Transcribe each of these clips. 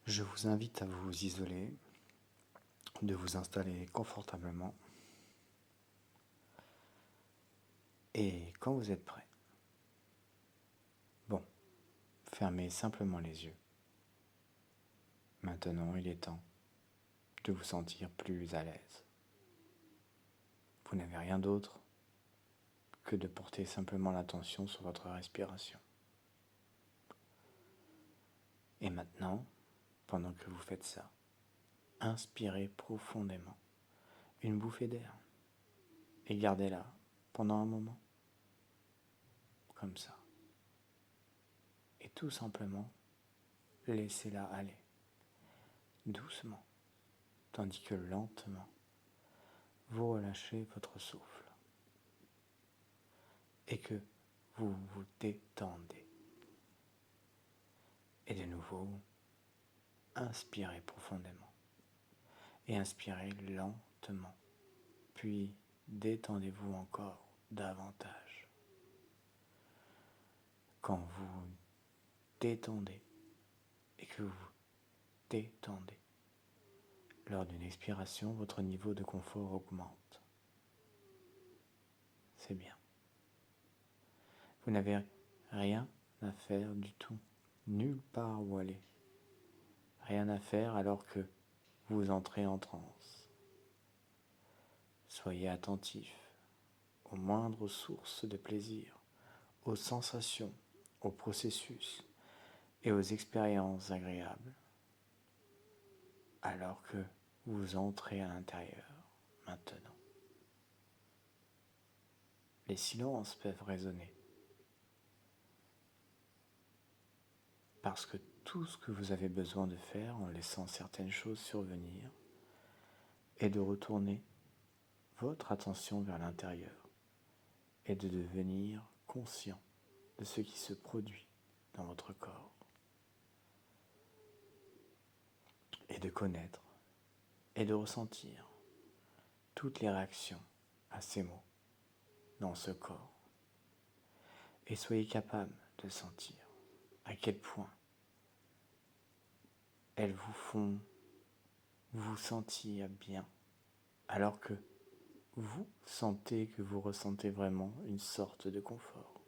Je vous invite à vous isoler, de vous installer confortablement et quand vous êtes prêt, fermez simplement les yeux. Maintenant, il est temps de vous sentir plus à l'aise. Vous n'avez rien d'autre que de porter simplement l'attention sur votre respiration. Et maintenant, pendant que vous faites ça, inspirez profondément une bouffée d'air et gardez-la pendant un moment, comme ça. Et tout simplement, laissez-la aller, doucement, tandis que lentement, vous relâchez votre souffle et que vous vous détendez. Et de nouveau, inspirez profondément et inspirez lentement, puis détendez-vous encore davantage. Quand vous détendez et que vous détendez, lors d'une expiration, votre niveau de confort augmente. C'est bien. Vous n'avez rien à faire du tout, nulle part où aller. Rien à faire alors que vous entrez en transe. Soyez attentif aux moindres sources de plaisir, aux sensations, aux processus et aux expériences agréables, alors que vous entrez à l'intérieur maintenant. Les silences peuvent résonner, parce que tout ce que vous avez besoin de faire en laissant certaines choses survenir est de retourner votre attention vers l'intérieur et de devenir conscient de ce qui se produit dans votre corps et de connaître et de ressentir toutes les réactions à ces mots dans ce corps. Et soyez capable de sentir à quel point elles vous font vous sentir bien, alors que vous sentez que vous ressentez vraiment une sorte de confort.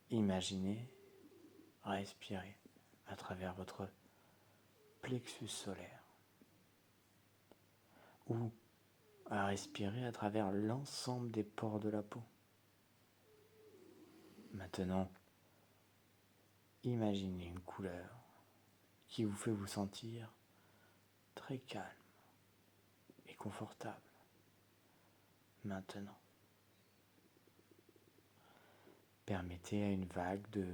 Imaginez respirer à travers votre plexus solaire ou à respirer à travers l'ensemble des pores de la peau. Maintenant, imaginez une couleur qui vous fait vous sentir très calme et confortable. Maintenant, permettez à une vague de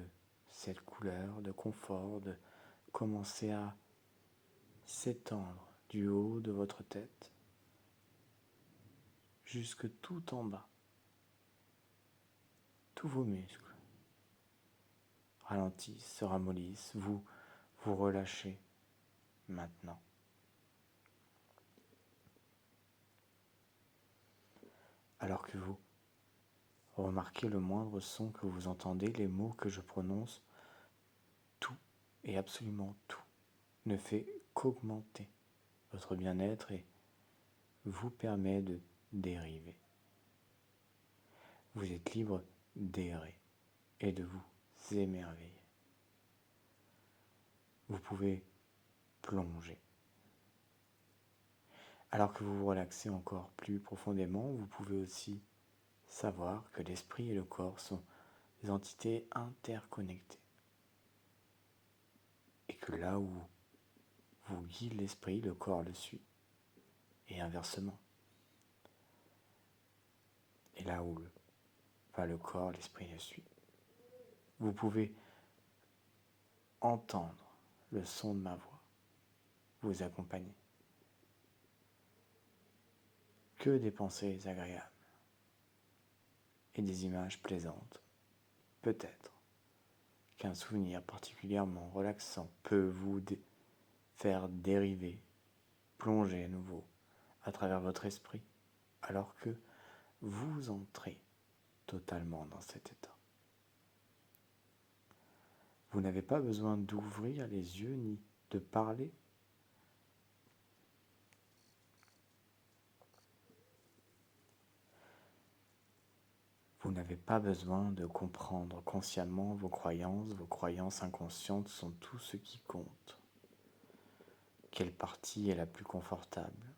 cette couleur de confort de commencer à s'étendre du haut de votre tête jusque tout en bas. Tous vos muscles ralentissent, se ramollissent, vous relâchez maintenant. Alors que vous remarquez le moindre son que vous entendez, les mots que je prononce, tout et absolument tout ne fait qu'augmenter votre bien-être et vous permet de dériver. Vous êtes libre d'errer et de vous émerveiller. Vous pouvez plonger. Alors que vous vous relaxez encore plus profondément, vous pouvez aussi savoir que l'esprit et le corps sont des entités interconnectées. Et que là où vous guide l'esprit, le corps le suit. Et inversement. Et là où va le corps, l'esprit le suit. Vous pouvez entendre le son de ma voix vous accompagner. Que des pensées agréables et des images plaisantes. Peut-être qu'un souvenir particulièrement relaxant peut vous faire dériver, plonger à nouveau à travers votre esprit, alors que vous entrez totalement dans cet état. Vous n'avez pas besoin d'ouvrir les yeux ni de parler. Vous n'avez pas besoin de comprendre consciemment vos croyances inconscientes sont tout ce qui compte. Quelle partie est la plus confortable?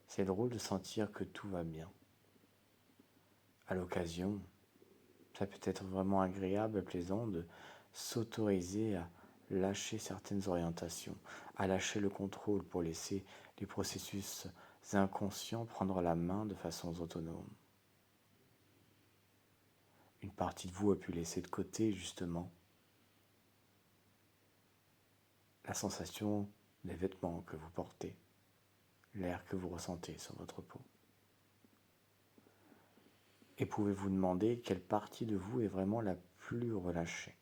C'est drôle de sentir que tout va bien. À l'occasion, ça peut être vraiment agréable et plaisant de s'autoriser à lâcher certaines orientations, à lâcher le contrôle pour laisser les processus inconscients prendre la main de façon autonome. Une partie de vous a pu laisser de côté justement la sensation des vêtements que vous portez, l'air que vous ressentez sur votre peau. Et pouvez-vous demander quelle partie de vous est vraiment la plus relâchée?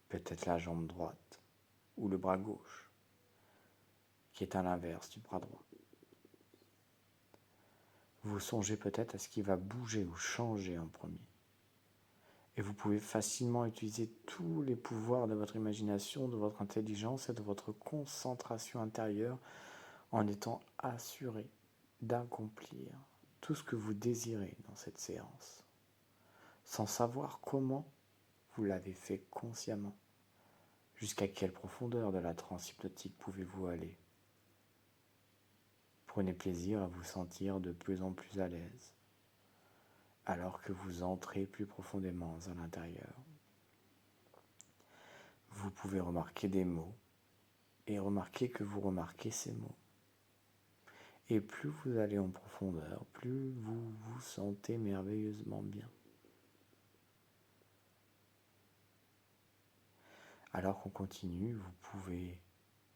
Peut-être la jambe droite ou le bras gauche, qui est à l'inverse du bras droit. Vous songez peut-être à ce qui va bouger ou changer en premier. Et vous pouvez facilement utiliser tous les pouvoirs de votre imagination, de votre intelligence et de votre concentration intérieure en étant assuré d'accomplir tout ce que vous désirez dans cette séance, sans savoir comment vous l'avez fait consciemment. Jusqu'à quelle profondeur de la transe hypnotique pouvez-vous aller? Prenez plaisir à vous sentir de plus en plus à l'aise, alors que vous entrez plus profondément à l'intérieur. Vous pouvez remarquer des mots et remarquer que vous remarquez ces mots. Et plus vous allez en profondeur, plus vous vous sentez merveilleusement bien. Alors qu'on continue, vous pouvez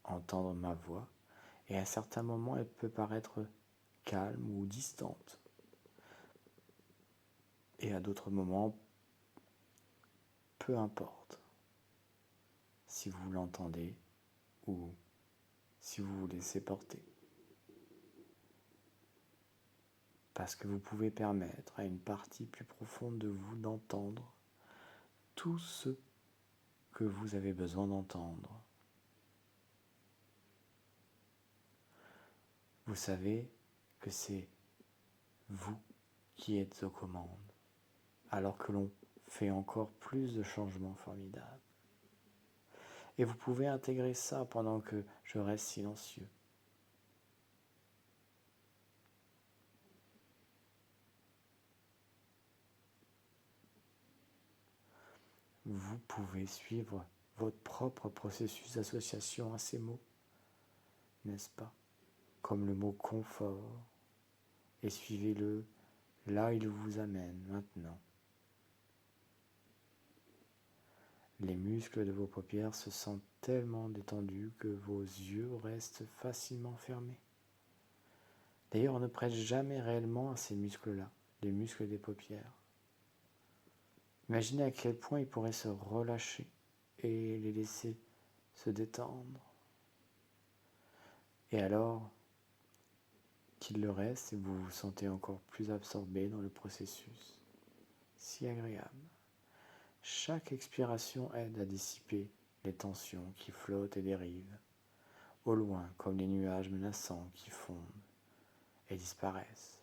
entendre ma voix et à certains moments, elle peut paraître calme ou distante. Et à d'autres moments, peu importe si vous l'entendez ou si vous vous laissez porter. Parce que vous pouvez permettre à une partie plus profonde de vous d'entendre tout ce que vous avez besoin d'entendre. Vous savez que c'est vous qui êtes aux commandes, alors que l'on fait encore plus de changements formidables. Et vous pouvez intégrer ça pendant que je reste silencieux. Vous pouvez suivre votre propre processus d'association à ces mots, n'est-ce pas? Comme le mot confort, et suivez-le là il vous amène maintenant. Les muscles de vos paupières se sentent tellement détendus que vos yeux restent facilement fermés. D'ailleurs, on ne prête jamais réellement à ces muscles-là, les muscles des paupières. Imaginez à quel point ils pourraient se relâcher et les laisser se détendre. Et alors qu'il le reste et vous vous sentez encore plus absorbé dans le processus. Si agréable. Chaque expiration aide à dissiper les tensions qui flottent et dérivent, au loin comme les nuages menaçants qui fondent et disparaissent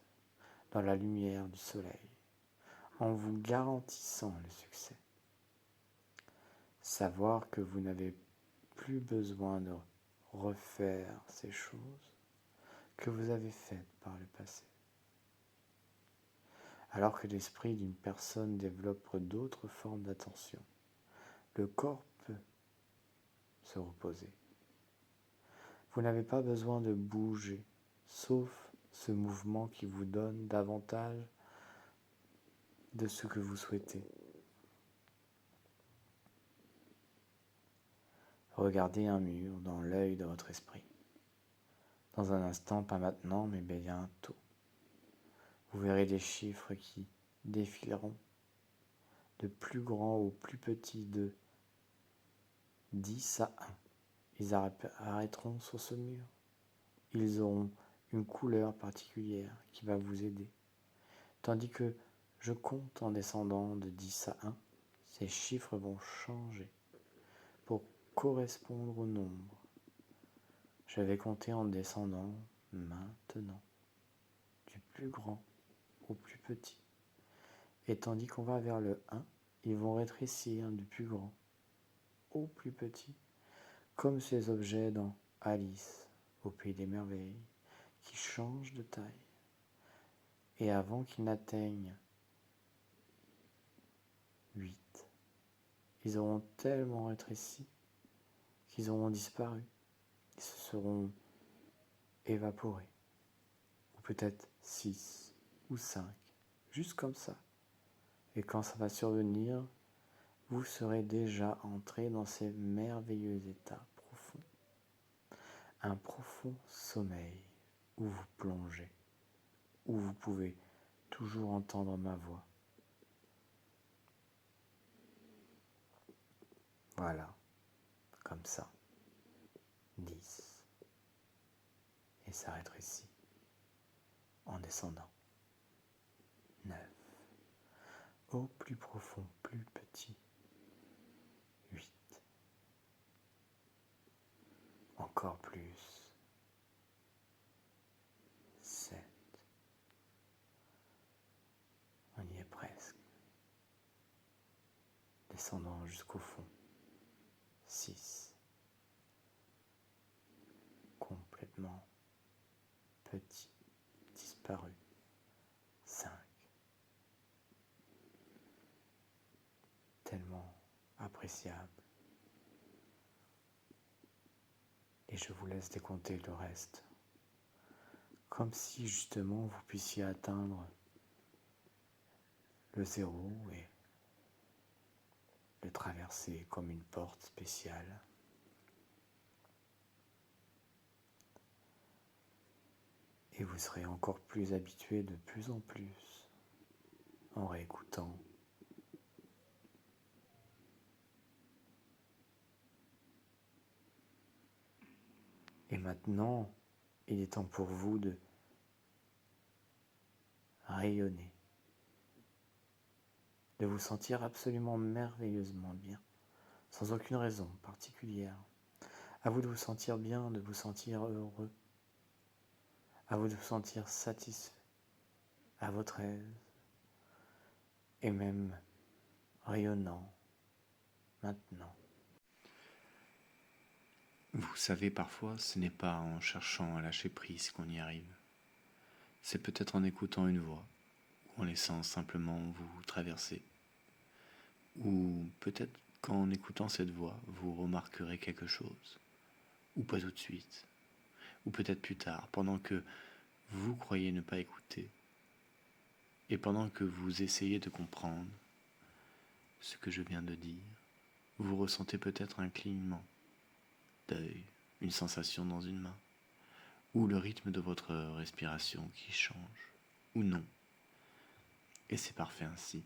dans la lumière du soleil, en vous garantissant le succès. Savoir que vous n'avez plus besoin de refaire ces choses que vous avez faites par le passé. Alors que l'esprit d'une personne développe d'autres formes d'attention, le corps peut se reposer. Vous n'avez pas besoin de bouger, sauf ce mouvement qui vous donne davantage de ce que vous souhaitez. Regardez un mur dans l'œil de votre esprit. Dans un instant, pas maintenant, mais bientôt. Vous verrez des chiffres qui défileront de plus grand au plus petit de 10 à 1. Ils apparaîtront sur ce mur. Ils auront une couleur particulière qui va vous aider. Tandis que je compte en descendant de 10 à 1 ces chiffres vont changer pour correspondre au nombre. Je vais compter en descendant maintenant, du plus grand au plus petit. Et tandis qu'on va vers le 1, ils vont rétrécir du plus grand au plus petit, comme ces objets dans Alice, au pays des merveilles, qui changent de taille. Et avant qu'ils n'atteignent 8, ils auront tellement rétréci qu'ils auront disparu. Ils se seront évaporés. Ou peut-être 6 ou 5, juste comme ça. Et quand ça va survenir, vous serez déjà entré dans ces merveilleux états profonds. Un profond sommeil où vous plongez, où vous pouvez toujours entendre ma voix. Voilà, comme ça. 10. Et ça rétrécit en descendant. 9. Au plus profond, plus petit. 8. Encore plus. 7. On y est presque. Descendant jusqu'au fond. 6. Complètement petit, disparu. 5. Tellement appréciable. Et je vous laisse décompter le reste. Comme si justement vous puissiez atteindre le 0 et le traverser comme une porte spéciale. Et vous serez encore plus habitué de plus en plus en réécoutant. Et maintenant, il est temps pour vous de rayonner, de vous sentir absolument merveilleusement bien, sans aucune raison particulière. À vous de vous sentir bien, de vous sentir heureux, à vous de vous sentir satisfait, à votre aise, et même rayonnant maintenant. Vous savez, parfois, ce n'est pas en cherchant à lâcher prise qu'on y arrive. C'est peut-être en écoutant une voix, ou en laissant simplement vous traverser. Ou peut-être qu'en écoutant cette voix, vous remarquerez quelque chose. Ou pas tout de suite. Ou peut-être plus tard, pendant que vous croyez ne pas écouter. Et pendant que vous essayez de comprendre ce que je viens de dire, vous ressentez peut-être un clignement d'œil, une sensation dans une main, ou le rythme de votre respiration qui change, ou non. Et c'est parfait ainsi.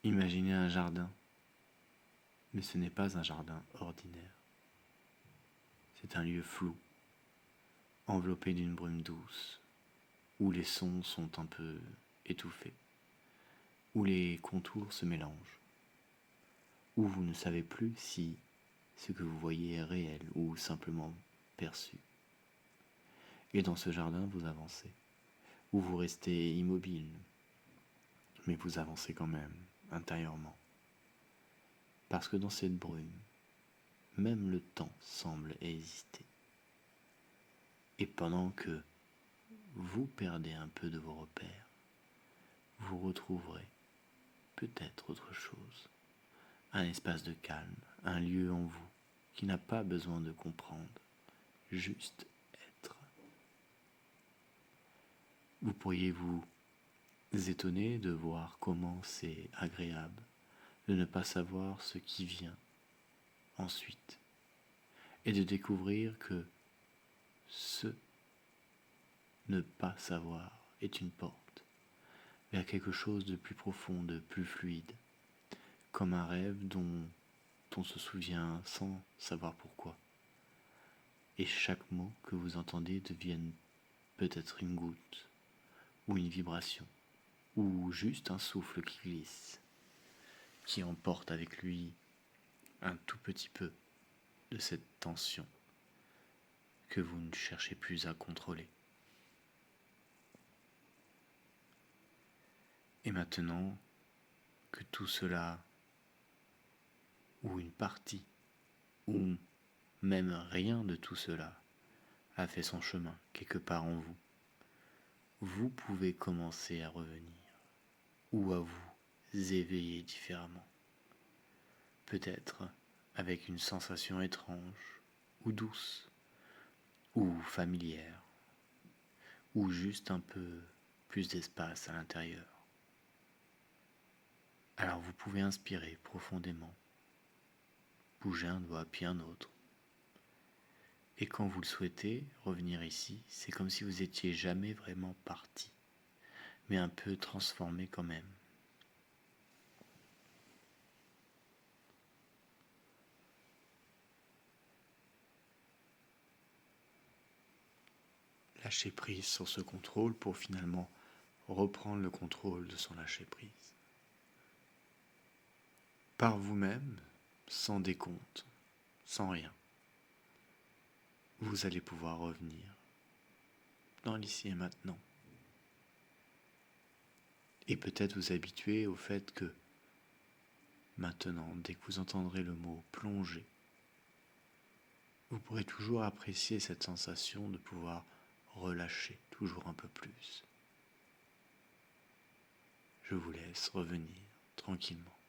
Imaginez un jardin, mais ce n'est pas un jardin ordinaire. C'est un lieu flou, enveloppé d'une brume douce, où les sons sont un peu étouffés, où les contours se mélangent, où vous ne savez plus si ce que vous voyez est réel ou simplement perçu. Et dans ce jardin, vous avancez, où vous restez immobile, mais vous avancez quand même, intérieurement. Parce que dans cette brume, même le temps semble exister. Et pendant que vous perdez un peu de vos repères, vous retrouverez peut-être autre chose. Un espace de calme, un lieu en vous qui n'a pas besoin de comprendre, juste être. Vous pourriez vous étonner de voir comment c'est agréable de ne pas savoir ce qui vient ensuite et de découvrir que ce ne pas savoir est une porte vers quelque chose de plus profond, de plus fluide, comme un rêve dont on se souvient sans savoir pourquoi. Et chaque mot que vous entendez devienne peut-être une goutte ou une vibration ou juste un souffle qui glisse, qui emporte avec lui un tout petit peu de cette tension que vous ne cherchez plus à contrôler. Et maintenant que tout cela, ou une partie, ou même rien de tout cela, a fait son chemin quelque part en vous, vous pouvez commencer à revenir, ou à vous éveiller différemment. Peut-être avec une sensation étrange, ou douce, ou familière, ou juste un peu plus d'espace à l'intérieur. Alors vous pouvez inspirer profondément, bouger un doigt puis un autre. Et quand vous le souhaitez, revenir ici, c'est comme si vous étiez jamais vraiment parti, mais un peu transformé quand même. Lâcher prise sur ce contrôle pour finalement reprendre le contrôle de son lâcher prise. Par vous-même, sans décompte, sans rien. Vous allez pouvoir revenir dans l'ici et maintenant. Et peut-être vous habituer au fait que maintenant, dès que vous entendrez le mot plonger, vous pourrez toujours apprécier cette sensation de pouvoir relâcher toujours un peu plus. Je vous laisse revenir tranquillement.